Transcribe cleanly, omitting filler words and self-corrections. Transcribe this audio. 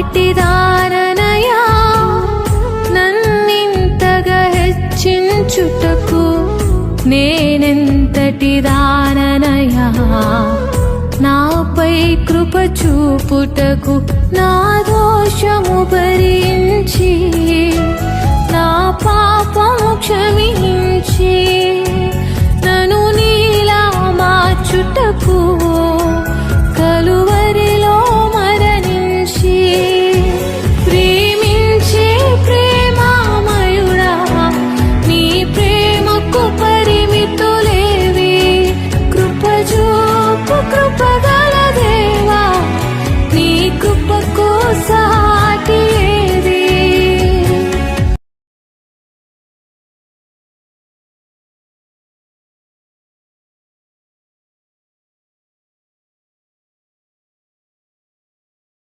పాటిదాననయా నన్నింతగా హెచ్చించుటకు నేనెంతటి దాననయా నాపై కృప చూపుటకు నా దోషము భరించి నా పాపము క్షమించి